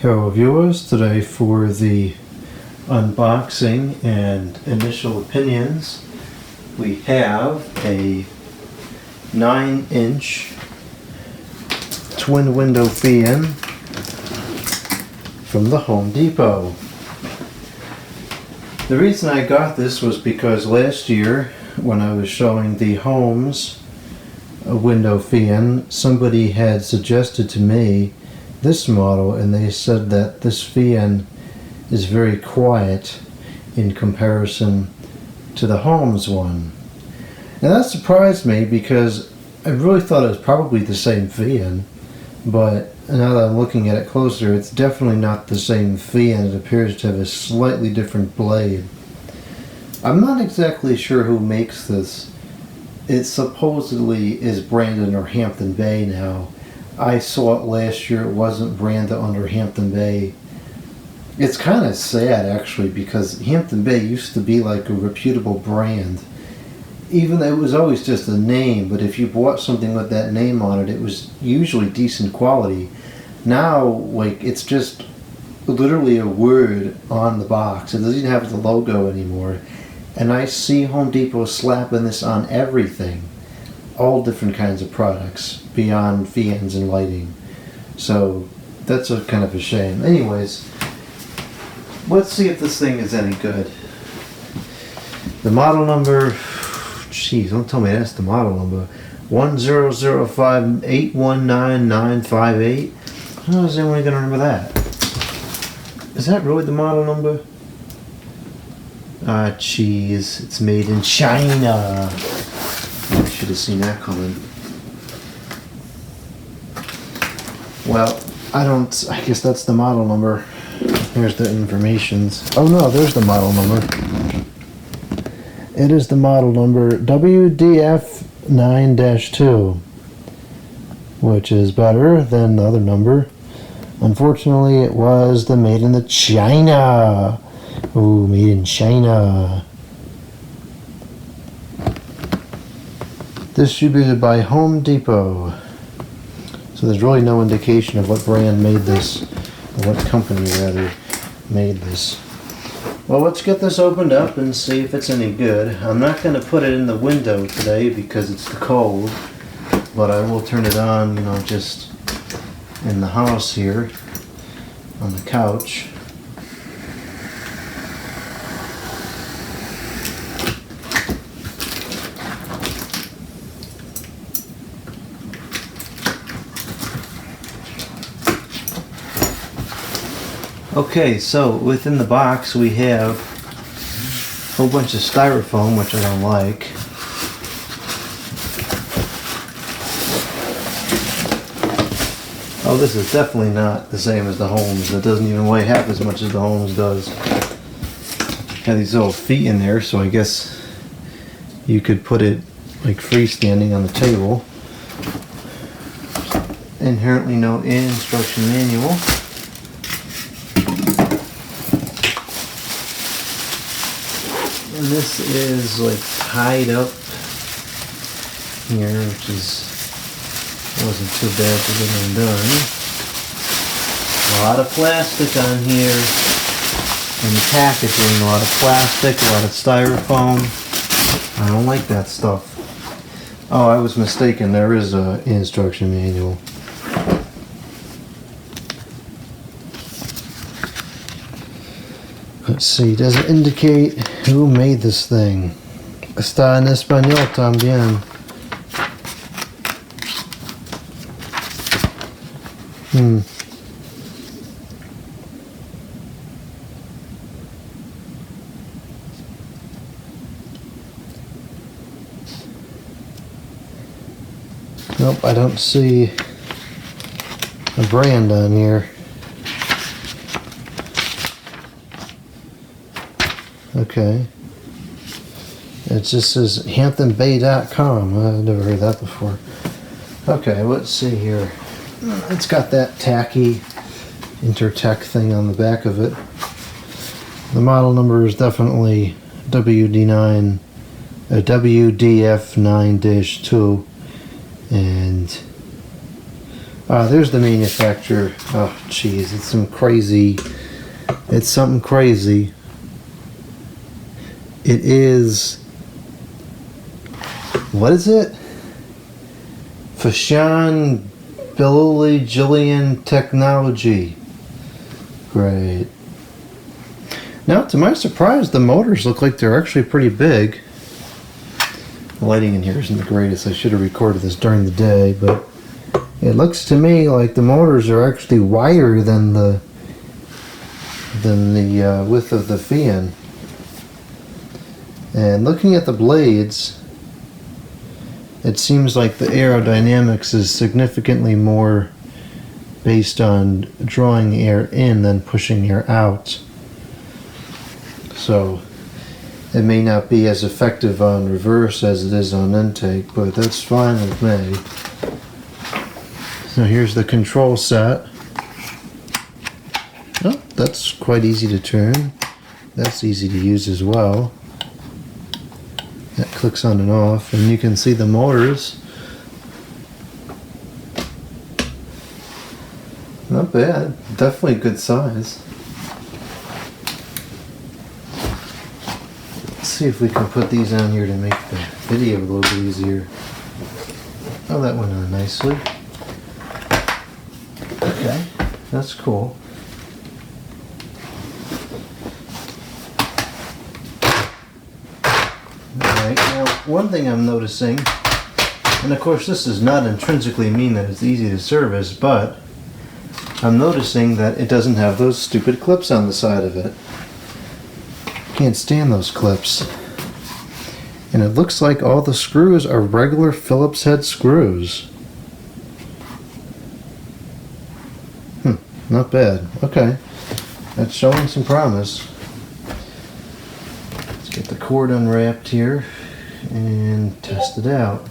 Hello viewers, today for the unboxing and initial opinions we have a 9-inch twin window fan from the Home Depot. The reason I got this was because last year when I was showing the Holmes window fan, somebody had suggested to me this model, and they said that this fan is very quiet in comparison to the Holmes one. And that surprised me because I really thought it was probably the same fan, but now that I'm looking at it closer, it's definitely not the same fan. It appears to have a slightly different blade. I'm not exactly sure who makes this. It supposedly is branded under Hampton Bay now. I saw it last year. It wasn't branded under Hampton Bay. It's kind of sad actually, because Hampton Bay used to be like a reputable brand. Even though it was always just a name, but if you bought something with that name on it, it was usually decent quality. Now, like, it's just literally a word on the box. It doesn't even have the logo anymore. And I see Home Depot slapping this on everything. All different kinds of products beyond fans and lighting. So that's a kind of a shame. Anyways, let's see if this thing is any good. The model number, jeez, don't tell me that's the model number. 10058199958. How is anyone going to remember that? Is that really the model number? Ah, jeez, it's made in China. I should have seen that coming. Well, I guess that's the model number. Here's the information. Oh no, there's the model number. It is the model number WDF9-2, which is better than the other number. Unfortunately, it was the made in the China. Ooh, made in China. Distributed by Home Depot. So there's really no indication of what brand made this, or what company rather made this. Well, let's get this opened up and see if it's any good. I'm not going to put it in the window today because it's cold, but I will turn it on, you know, just in the house here on the couch. Okay, so within the box we have a whole bunch of styrofoam, which I don't like. Oh, this is definitely not the same as the Holmes. It doesn't even weigh half as much as the Holmes does. Have these little feet in there, so I guess you could put it like freestanding on the table. Inherently no instruction manual. And this is like tied up here, which wasn't too bad to get undone. A lot of plastic on here in the packaging, a lot of plastic, a lot of styrofoam. I don't like that stuff. Oh, I was mistaken, there is an instruction manual. Let's see, does it indicate who made this thing? Está en español también. Nope, I don't see a brand on here. Okay. It just says HamptonBay.com. I've never heard that before. Okay, let's see here. It's got that tacky Intertech thing on the back of it. The model number is definitely WDF9-2, and There's the manufacturer. Oh, jeez, it's some crazy. It's something crazy. It is. What is it? Fashion Billy Jillian Technology. Great. Now, to my surprise, the motors look like they're actually pretty big. The lighting in here isn't the greatest. I should have recorded this during the day, but it looks to me like the motors are actually wider than the width of the fan. And looking at the blades, it seems like the aerodynamics is significantly more based on drawing air in than pushing air out. So it may not be as effective on reverse as it is on intake, but that's fine with me. So here's the control set. Oh, that's quite easy to turn. That's easy to use as well. That clicks on and off, and you can see the motors. Not bad. Definitely good size. Let's see if we can put these on here to make the video a little bit easier. Oh, that went on nicely. Okay, that's cool. Alright, now one thing I'm noticing, and of course this does not intrinsically mean that it's easy to service, but I'm noticing that it doesn't have those stupid clips on the side of it. Can't stand those clips. And it looks like all the screws are regular Phillips head screws. Not bad. Okay. That's showing some promise. Let's get the cord unwrapped here and test it out.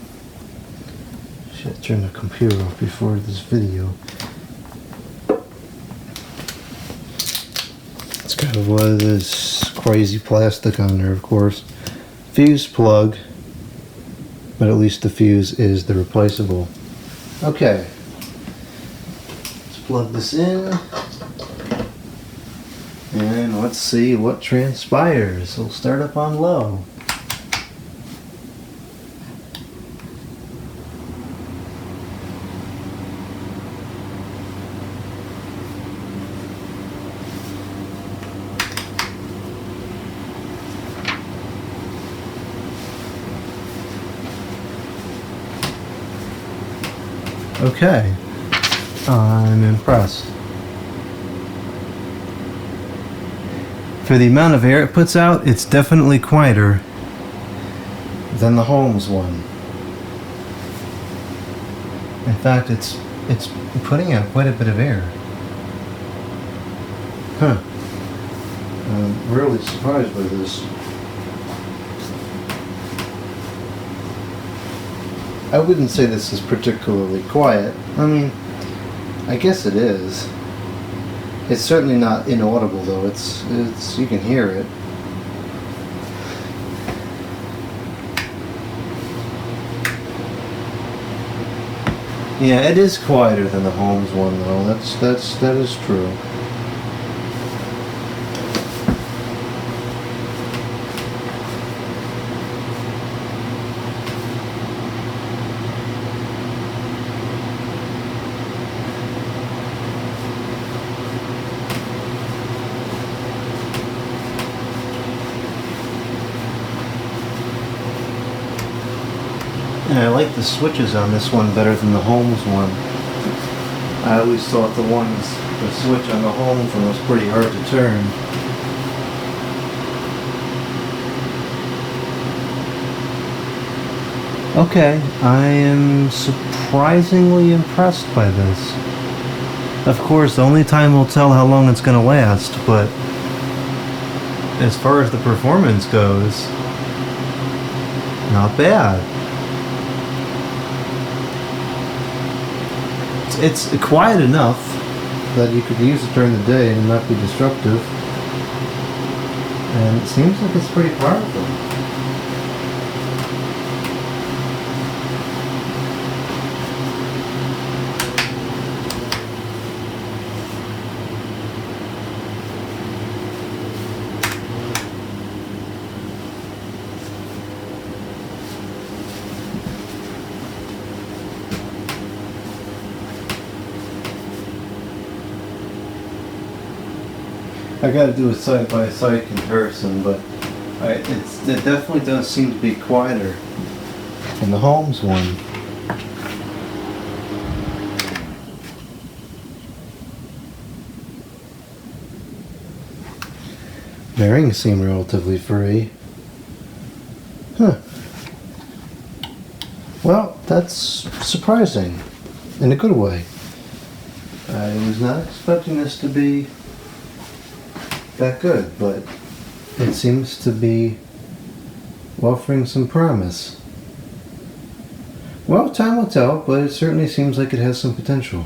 Should turn the computer off before this video. It's got what is crazy plastic on there, of course. Fuse plug, but at least the fuse is the replaceable. Okay. Plug this in, and let's see what transpires. We'll start up on low. Okay. I'm impressed. For the amount of air it puts out, it's definitely quieter than the Holmes one. In fact, it's putting out quite a bit of air. Huh. I'm really surprised by this. I wouldn't say this is particularly quiet. I mean, I guess it is. It's certainly not inaudible though. It's you can hear it. Yeah, it is quieter than the Holmes one though. That is true. Yeah, I like the switches on this one better than the Holmes one. I always thought the switch on the Holmes one was pretty hard to turn. Okay, I am surprisingly impressed by this. Of course, only time will tell how long it's going to last, but as far as the performance goes, not bad. It's quiet enough that you could use it during the day and not be disruptive. And it seems like it's pretty powerful. I gotta do a side-by-side comparison, but it definitely does seem to be quieter than the Holmes one. Bearings seem relatively free. Huh. Well, that's surprising in a good way. I was not expecting this to be that good, but it seems to be offering some promise. Well, time will tell, but it certainly seems like it has some potential.